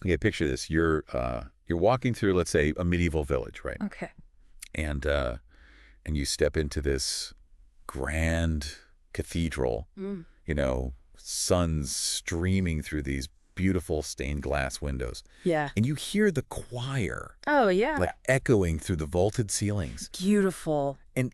Okay, picture this. You're walking through, let's say, a medieval village, right? Okay. And you step into this grand cathedral, Mm. suns streaming through these beautiful stained glass windows. Yeah. And you hear the choir Oh, yeah. like echoing through the vaulted ceilings. Beautiful. And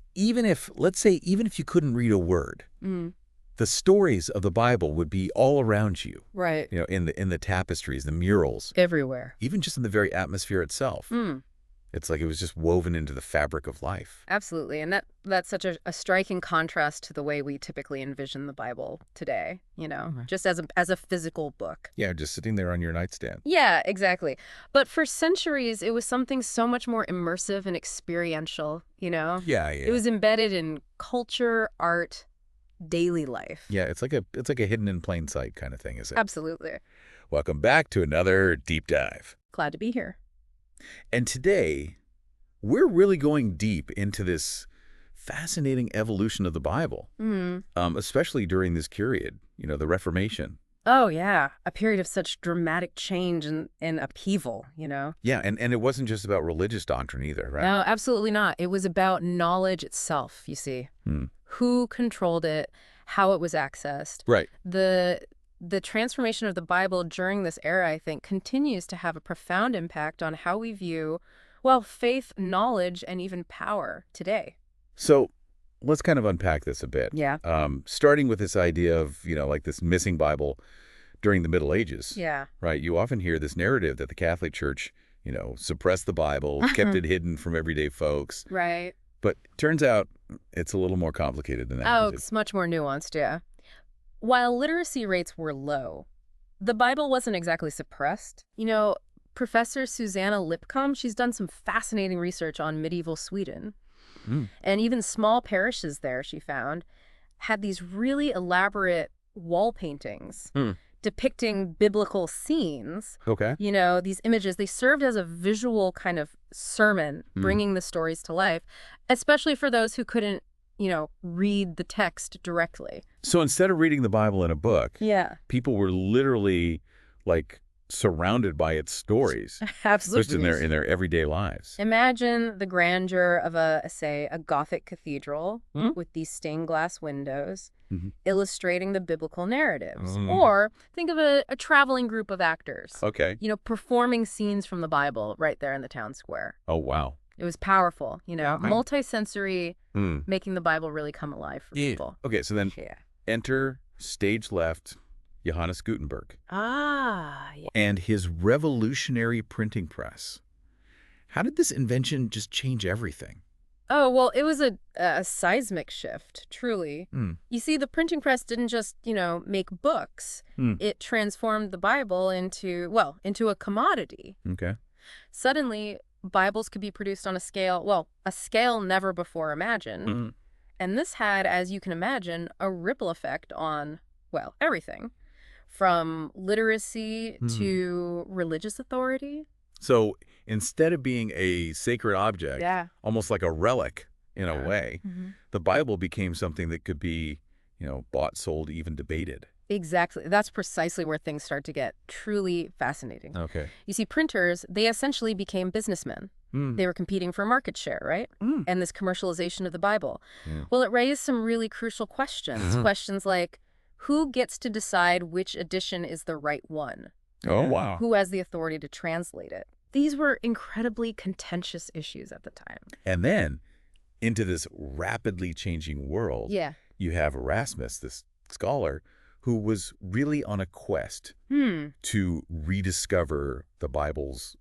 let's say, even if you couldn't read a word, Mm. the stories of the Bible would be all around you, Right. in the tapestries, the murals, Everywhere. even just in the very atmosphere itself. Mm. It's like it was just woven into the fabric of life. Absolutely. And that's such a striking contrast to the way we typically envision the Bible today, Okay. just as a physical book. Yeah, just sitting there on your nightstand. Yeah, exactly. But for centuries, it was something so much more immersive and experiential, Yeah, yeah. It was embedded in culture, art, daily life. Yeah, it's like a hidden in plain sight kind of thing, is it? Absolutely. Welcome back to another deep dive. Glad to be here. And today, we're really going deep into this fascinating evolution of the Bible, especially during this period, the Reformation. Oh, yeah. A period of such dramatic change and upheaval, Yeah, and it wasn't just about religious doctrine either, right? No, absolutely not. It was about knowledge itself, you see. Who controlled it, how it was accessed. Right. The transformation of the Bible during this era, I think, continues to have a profound impact on how we view, faith, knowledge, and even power today. So let's kind of unpack this a bit. Yeah. Starting with this idea of, like this missing Bible during the Middle Ages. Yeah. Right. You often hear this narrative that the Catholic Church, suppressed the Bible, kept it hidden from everyday folks. Right. But turns out it's a little more complicated than that. Oh, it's much more nuanced, yeah. While literacy rates were low, the Bible wasn't exactly suppressed. Professor Susanna Lipcomb, she's done some fascinating research on medieval Sweden. And even small parishes there, she found, had these really elaborate wall paintings depicting biblical scenes. Okay. These images, they served as a visual kind of sermon, bringing the stories to life, especially for those who couldn't, read the text directly. So instead of reading the Bible in a book, Yeah. people were literally like surrounded by its stories. Absolutely. Just in their everyday lives. Imagine the grandeur of a Gothic cathedral with these stained glass windows illustrating the biblical narratives. Or think of a traveling group of actors. Okay. Performing scenes from the Bible right there in the town square. Oh, wow. It was powerful, Wow. multi-sensory, making the Bible really come alive for people. Okay, so then enter stage left Johannes Gutenberg. Ah, yeah. And his revolutionary printing press. How did this invention just change everything? Oh, well, it was a seismic shift, truly. You see, the printing press didn't just, make books. It transformed the Bible into a commodity. Okay. Suddenly, Bibles could be produced on a scale never before imagined. And this had, as you can imagine, a ripple effect on, everything. From literacy to religious authority. So instead of being a sacred object, almost like a relic in a way, the Bible became something that could be, bought, sold, even debated. Exactly. That's precisely where things start to get truly fascinating. Okay. You see, printers, they essentially became businessmen. They were competing for market share, right? And this commercialization of the Bible. Well, it raised some really crucial questions. Questions like, who gets to decide which edition is the right one? Oh, wow. Who has the authority to translate it? These were incredibly contentious issues at the time. And then, into this rapidly changing world, you have Erasmus, this scholar, who was really on a quest to rediscover the Bible's,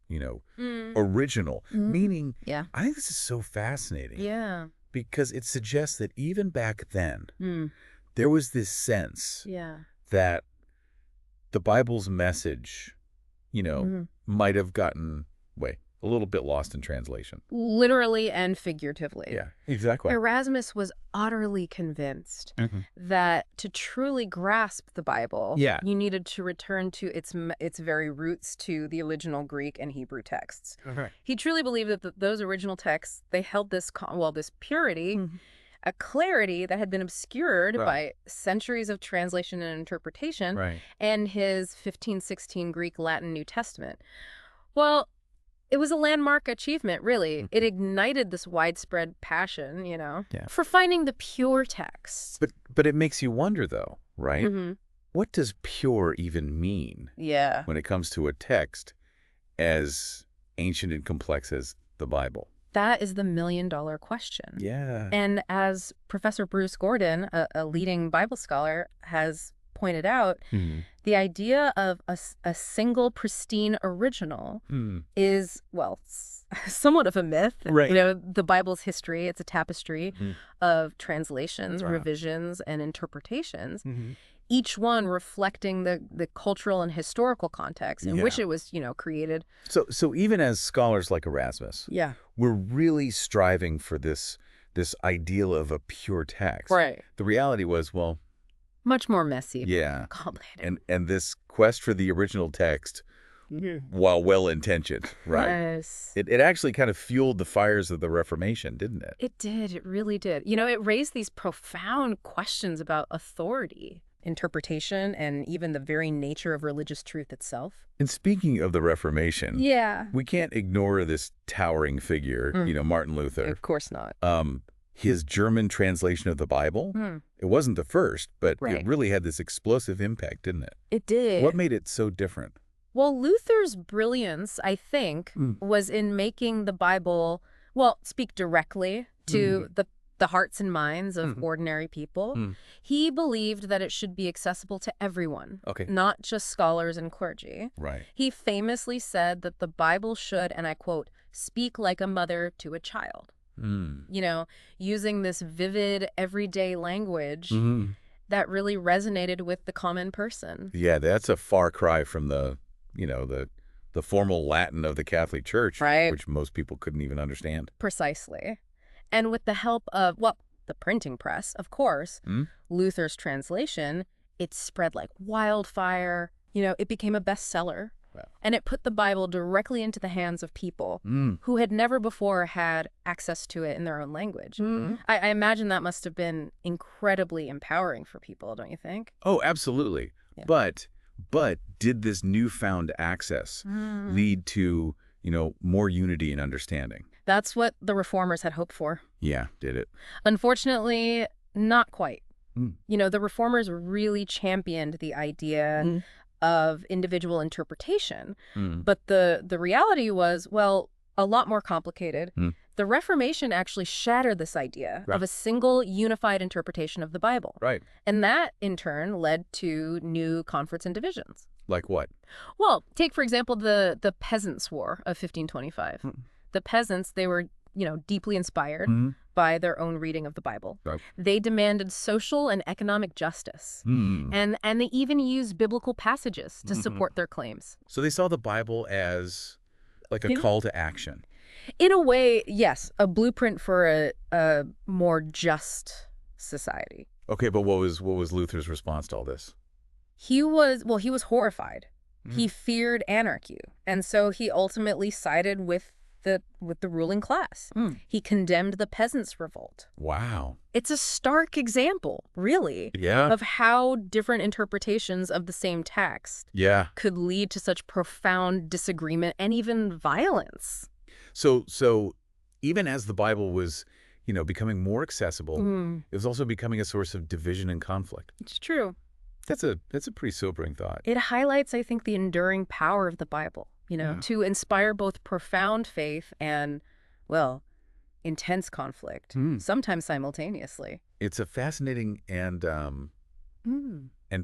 original. Meaning, I think this is so fascinating. Yeah. Because it suggests that even back then, there was this sense that the Bible's message, might have gotten, a little bit lost in translation. Literally and figuratively. Yeah, exactly. Erasmus was utterly convinced that to truly grasp the Bible, you needed to return to its very roots, to the original Greek and Hebrew texts. He truly believed that those original texts, they held this purity a clarity that had been obscured by centuries of translation and interpretation and his 1516 Greek-Latin New Testament. Well, it was a landmark achievement, really. It ignited this widespread passion, for finding the pure text. But it makes you wonder, though, right? What does pure even mean when it comes to a text as ancient and complex as the Bible? That is the million-dollar question. Yeah. And as Professor Bruce Gordon, a leading Bible scholar, has pointed out, the idea of a single pristine original is, well, somewhat of a myth. Right. The Bible's history, it's a tapestry of translations, revisions, and interpretations, each one reflecting the cultural and historical context in which it was, created. So even as scholars like Erasmus, we're really striving for this ideal of a pure text. Right. The reality was, well, much more messy. Complicated. And this quest for the original text, while well-intentioned, right? Yes. It actually kind of fueled the fires of the Reformation, didn't it? It did. It really did. It raised these profound questions about authority, interpretation, and even the very nature of religious truth itself. And speaking of the Reformation, we can't ignore this towering figure, Martin Luther. Of course not. His German translation of the Bible, it wasn't the first, but it really had this explosive impact, didn't it? It did. What made it so different? Well, Luther's brilliance, I think, was in making the Bible, speak directly to the hearts and minds of ordinary people. He believed that it should be accessible to everyone, not just scholars and clergy. Right. He famously said that the Bible should, and I quote, speak like a mother to a child. Using this vivid, everyday language that really resonated with the common person. Yeah, that's a far cry from the formal Latin of the Catholic Church, which most people couldn't even understand. Precisely. And with the help of, the printing press, of course, Luther's translation, it spread like wildfire. It became a bestseller. And it put the Bible directly into the hands of people who had never before had access to it in their own language. I imagine that must have been incredibly empowering for people, don't you think? Oh, absolutely. Yeah. But did this newfound access lead to, more unity and understanding? That's what the Reformers had hoped for. Yeah, did it? Unfortunately, not quite. The Reformers really championed the idea of individual interpretation. But the reality was, a lot more complicated. The Reformation actually shattered this idea of a single unified interpretation of the Bible. Right. And that, in turn, led to new conflicts and divisions. Like what? Well, take, for example, the Peasants' War of 1525. The peasants, they were, deeply inspired by their own reading of the Bible. Right. They demanded social and economic justice. And they even used biblical passages to support their claims. So they saw the Bible as like a call to action. In a way, yes, a blueprint for a more just society. Okay, but what was Luther's response to all this? He was horrified. He feared anarchy. And so he ultimately sided with the ruling class. He condemned the peasants' revolt. Wow. It's a stark example, really, of how different interpretations of the same text could lead to such profound disagreement and even violence. So even as the Bible was, becoming more accessible, it was also becoming a source of division and conflict. It's true. That's a pretty sobering thought. It highlights, I think, the enduring power of the Bible, to inspire both profound faith and, intense conflict, sometimes simultaneously. It's a fascinating and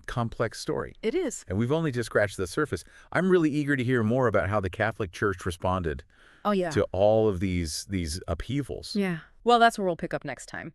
complex story. It is. And we've only just scratched the surface. I'm really eager to hear more about how the Catholic Church responded to all of these upheavals. Yeah. Well, that's where we'll pick up next time.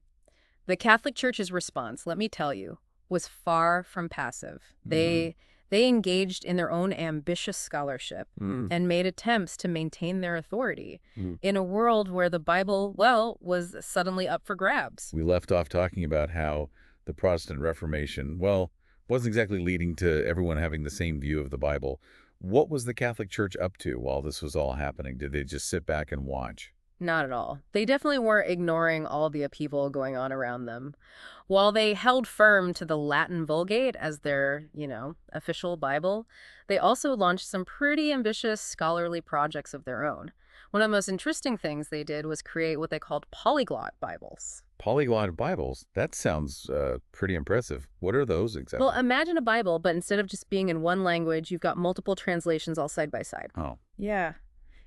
The Catholic Church's response, let me tell you, was far from passive. They engaged in their own ambitious scholarship and made attempts to maintain their authority in a world where the Bible, was suddenly up for grabs. We left off talking about how the Protestant Reformation, wasn't exactly leading to everyone having the same view of the Bible. What was the Catholic Church up to while this was all happening? Did they just sit back and watch? Not at all. They definitely weren't ignoring all the upheaval going on around them. While they held firm to the Latin Vulgate as their, official Bible, they also launched some pretty ambitious scholarly projects of their own. One of the most interesting things they did was create what they called polyglot Bibles. Polyglot Bibles. That sounds pretty impressive. What are those Well, exactly? imagine a Bible, but instead of just being in one language, you've got multiple translations all side by side. Oh, Yeah.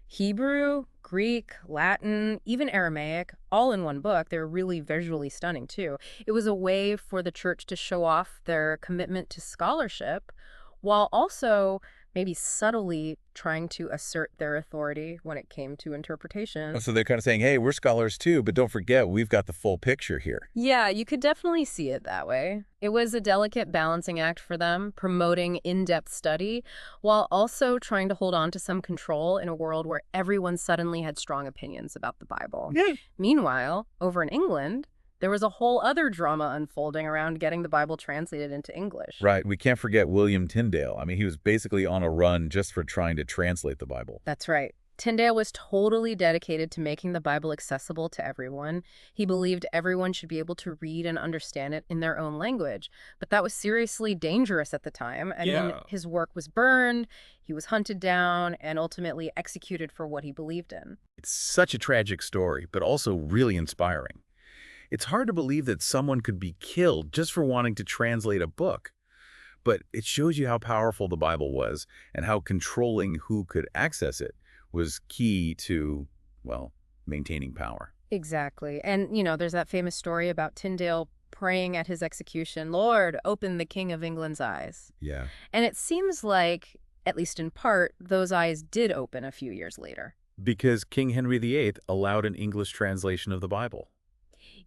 Hebrew, Greek, Latin, even Aramaic, all in one book. They're really visually stunning, too. It was a way for the church to show off their commitment to scholarship while also maybe subtly trying to assert their authority when it came to Oh, interpretation. so they're kind of saying, hey, we're scholars too, but don't forget, we've got the full picture here. Yeah, you could definitely see it that way. It was a delicate balancing act for them, promoting in-depth study while also trying to hold on to some control in a world where everyone suddenly had strong opinions about the Bible. Yeah. Meanwhile, over in England, there was a whole other drama unfolding around getting the Bible translated into English. Right. We can't forget William Tyndale. I mean, he was basically on a run just for trying to translate the Bible. That's right. Tyndale was totally dedicated to making the Bible accessible to everyone. He believed everyone should be able to read and understand it in their own language. But that was seriously dangerous at the time. I mean, his work was burned, he was hunted down, and ultimately executed for what he believed in. It's such a tragic story, but also really inspiring. It's hard to believe that someone could be killed just for wanting to translate a book. But it shows you how powerful the Bible was and how controlling who could access it was key to, well, maintaining power. Exactly. And, there's that famous story about Tyndale praying at his execution, "Lord, open the King of England's eyes." Yeah. And it seems like, at least in part, those eyes did open a few years later. Because King Henry VIII allowed an English translation of the Bible.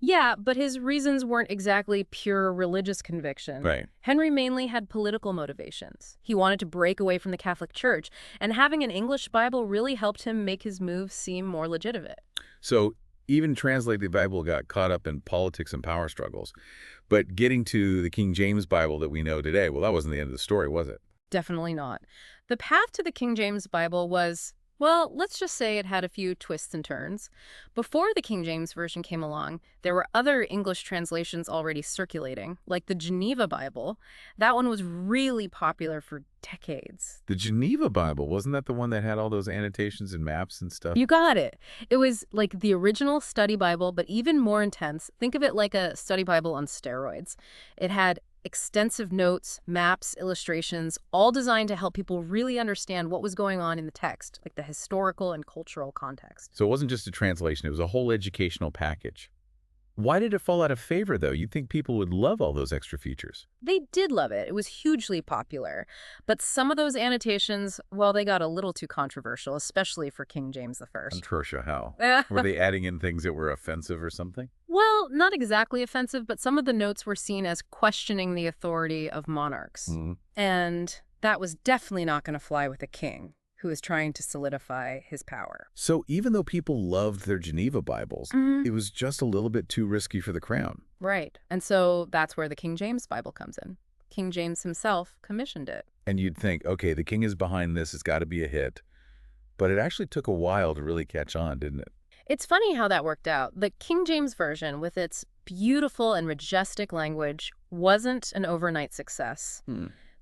Yeah, but his reasons weren't exactly pure religious conviction. Right. Henry mainly had political motivations. He wanted to break away from the Catholic Church, and having an English Bible really helped him make his move seem more legitimate. So even translating the Bible got caught up in politics and power struggles. But getting to the King James Bible that we know today, well, that wasn't the end of the story, was it? Definitely not. The path to the King James Bible was, well, let's just say it had a few twists and turns. Before the King James Version came along, there were other English translations already circulating, like the Geneva Bible. That one was really popular for decades. The Geneva Bible, wasn't that the one that had all those annotations and maps and stuff? You got it. It was like the original study Bible, but even more intense. Think of it like a study Bible on steroids. It had extensive notes, maps, illustrations, all designed to help people really understand what was going on in the text, like the historical and cultural context. So it wasn't just a translation, it was a whole educational package. Why did it fall out of favor, though? You'd think people would love all those extra features. They did love it. It was hugely popular. But some of those annotations, well, they got a little too controversial, especially for King James I. Controversial how? Were they adding in things that were offensive or something? Well, not exactly offensive, but some of the notes were seen as questioning the authority of monarchs. And that was definitely not going to fly with a king who is trying to solidify his power. So even though people loved their Geneva Bibles, it was just a little bit too risky for the crown. Right. And so that's where the King James Bible comes in. King James himself commissioned it. And you'd think, okay, the king is behind this, it's got to be a hit. But it actually took a while to really catch on, didn't it? It's funny how that worked out. The King James Version, with its beautiful and majestic language, wasn't an overnight success.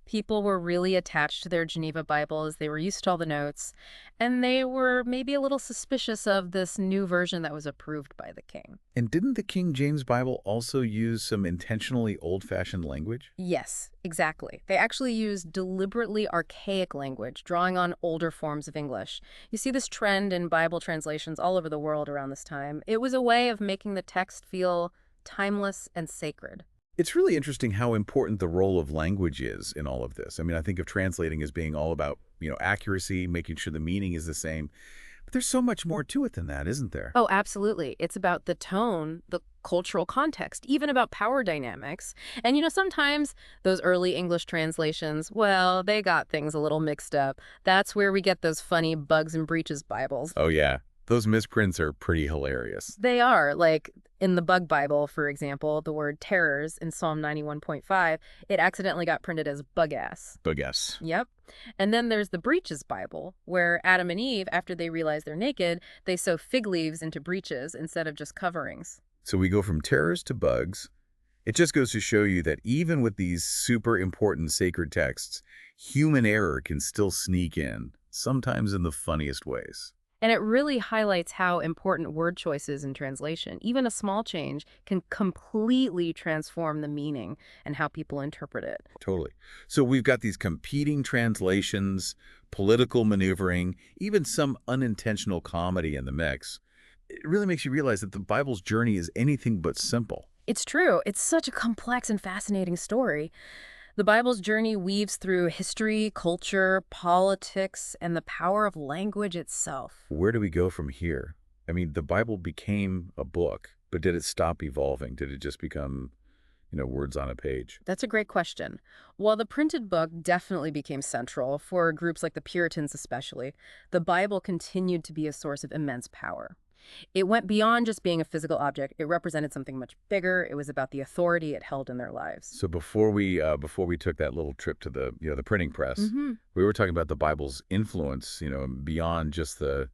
People were really attached to their Geneva Bibles. They were used to all the notes, and they were maybe a little suspicious of this new version that was approved by the king. And didn't the King James Bible also use some intentionally old-fashioned language? Yes, exactly. They actually used deliberately archaic language, drawing on older forms of English. You see this trend in Bible translations all over the world around this time. It was a way of making the text feel timeless and sacred. It's really interesting how important the role of language is in all of this. I mean, I think of translating as being all about, accuracy, making sure the meaning is the same. But there's so much more to it than that, isn't there? Oh, absolutely. It's about the tone, the cultural context, even about power dynamics. And, sometimes those early English translations, they got things a little mixed up. That's where we get those funny Bugs and Breeches Bibles. Oh, yeah. Those misprints are pretty hilarious. They are. Like in the Bug Bible, for example, the word terrors in Psalm 91.5, it accidentally got printed as bug-ass. Bug-ass. Yep. And then there's the Breeches Bible, where Adam and Eve, after they realize they're naked, they sew fig leaves into breeches instead of just coverings. So we go from terrors to bugs. It just goes to show you that even with these super important sacred texts, human error can still sneak in, sometimes in the funniest ways. And it really highlights how important word choice is in translation. Even a small change can completely transform the meaning and how people interpret it. Totally. So we've got these competing translations, political maneuvering, even some unintentional comedy in the mix. It really makes you realize that the Bible's journey is anything but simple. It's true. It's such a complex and fascinating story. The Bible's journey weaves through history, culture, politics, and the power of language itself. Where do we go from here? I mean, the Bible became a book, but did it stop evolving? Did it just become, words on a page? That's a great question. While the printed book definitely became central, for groups like the Puritans especially, the Bible continued to be a source of immense power. It went beyond just being a physical object. It represented something much bigger. It was about the authority it held in their lives. So before we took that little trip to the printing press, we were talking about the Bible's influence, beyond just the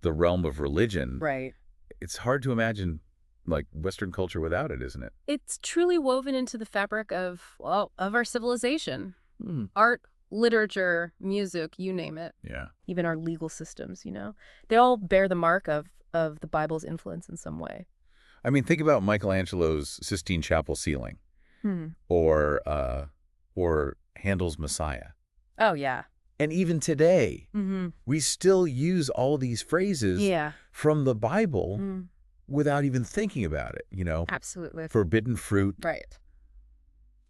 realm of religion. Right. It's hard to imagine like Western culture without it, isn't it? It's truly woven into the fabric of our civilization. Art, literature, music, you name it. Yeah. Even our legal systems, they all bear the mark of the Bible's influence in some way. I mean, think about Michelangelo's Sistine Chapel ceiling, or Handel's Messiah. Oh, yeah. And even today, we still use all these phrases from the Bible without even thinking about it, Absolutely. Forbidden fruit. Right.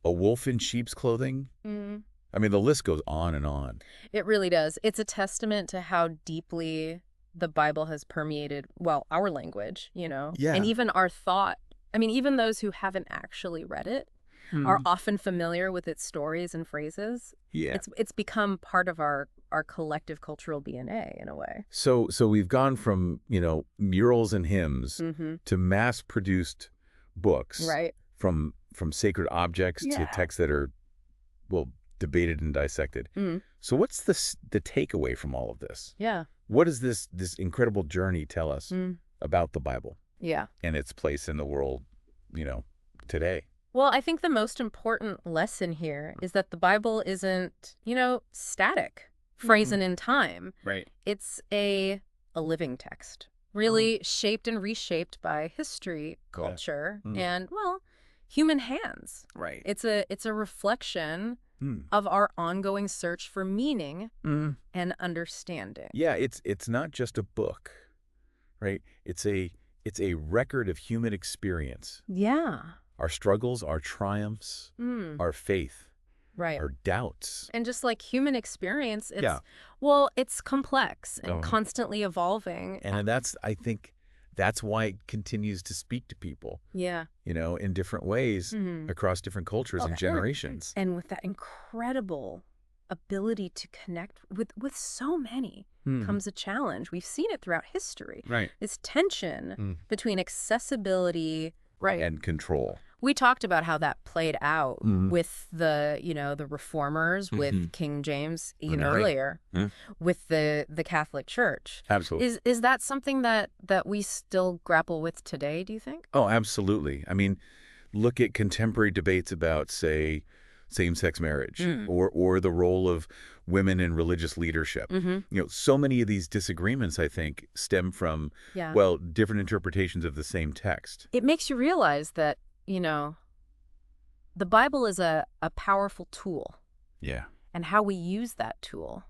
A wolf in sheep's clothing. I mean, the list goes on and on. It really does. It's a testament to how deeply the Bible has permeated, our language, Yeah. and even our thought. I mean, even those who haven't actually read it are often familiar with its stories and phrases. Yeah. It's become part of our collective cultural DNA in a way. So we've gone from, murals and hymns to mass-produced books. Right. From sacred objects to texts that are, debated and dissected. So what's the takeaway from all of this? Yeah. What does this incredible journey tell us about the Bible? Yeah. And its place in the world, today? Well, I think the most important lesson here is that the Bible isn't, static, frozen in time. Right. It's a living text, really shaped and reshaped by history, culture, and, human hands. Right. It's a reflection of our ongoing search for meaning and understanding. Yeah, it's not just a book, right? It's a record of human experience. Yeah. Our struggles, our triumphs, our faith, right, our doubts. And just like human experience, it's complex and constantly evolving. And I think that's why it continues to speak to people. Yeah. In different ways across different cultures and generations. And with that incredible ability to connect with so many comes a challenge. We've seen it throughout history. Right. This tension between accessibility and control. We talked about how that played out with the reformers, with King James, even earlier, with the Catholic Church. Absolutely. Is that something that we still grapple with today, do you think? Oh, absolutely. I mean, look at contemporary debates about, say, same-sex marriage or the role of women in religious leadership. So many of these disagreements, I think, stem from, different interpretations of the same text. It makes you realize that, the Bible is a powerful tool. Yeah. And how we use that tool,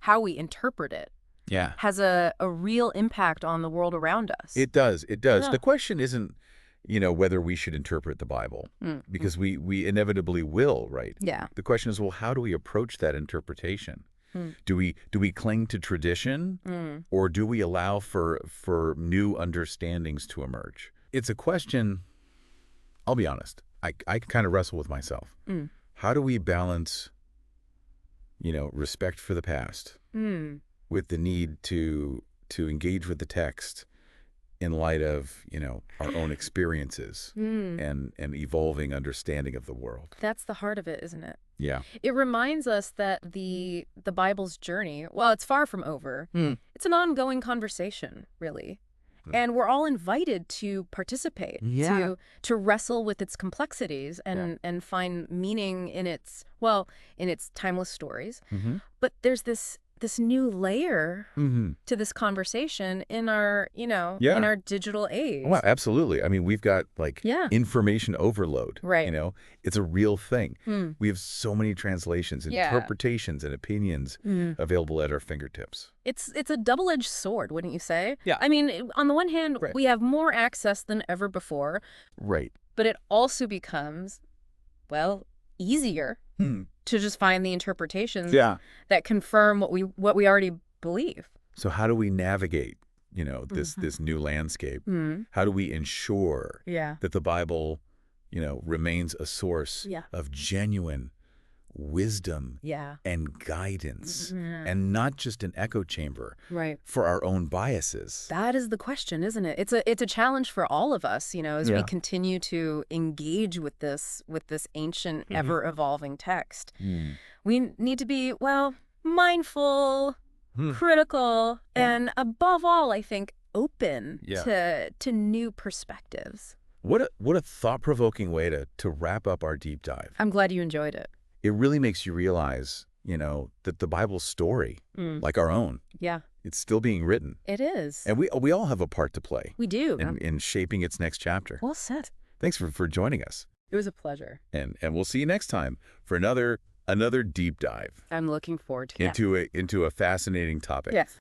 how we interpret it, yeah, has a real impact on the world around us. It does. It does. Yeah. The question isn't, whether we should interpret the Bible, because we inevitably will, right? Yeah. The question is, well, how do we approach that interpretation? Do we cling to tradition, or do we allow for new understandings to emerge? It's a question, I'll be honest, I kind of wrestle with myself. How do we balance, respect for the past with the need to to engage with the text in light of, our own experiences and evolving understanding of the world. That's the heart of it, isn't it? Yeah. It reminds us that the Bible's journey, well, it's far from over. It's an ongoing conversation, really. And we're all invited to participate, to wrestle with its complexities and find meaning in its timeless stories. But there's this new layer to this conversation in our, in our digital age. Well, absolutely. I mean, we've got information overload. Right. It's a real thing. We have so many translations, interpretations, and opinions available at our fingertips. It's a double-edged sword, wouldn't you say? Yeah. I mean, on the one hand, we have more access than ever before. Right. But it also becomes, easier to just find the interpretations that confirm what we already believe. So how do we navigate, this new landscape? How do we ensure that the Bible, remains a source of genuine wisdom and guidance and not just an echo chamber for our own biases? That is the question, isn't it? It's a challenge for all of us, as we continue to engage with this ancient, ever-evolving text. We need to be, mindful, critical, and above all, I think, open to new perspectives. What a thought-provoking way to wrap up our deep dive. I'm glad you enjoyed it. It really makes you realize, that the Bible's story, like our own, it's still being written. It is. And we all have a part to play. We do. In shaping its next chapter. Well said. Thanks for joining us. It was a pleasure. And we'll see you next time for another deep dive. I'm looking forward to it. Into a fascinating topic. Yes.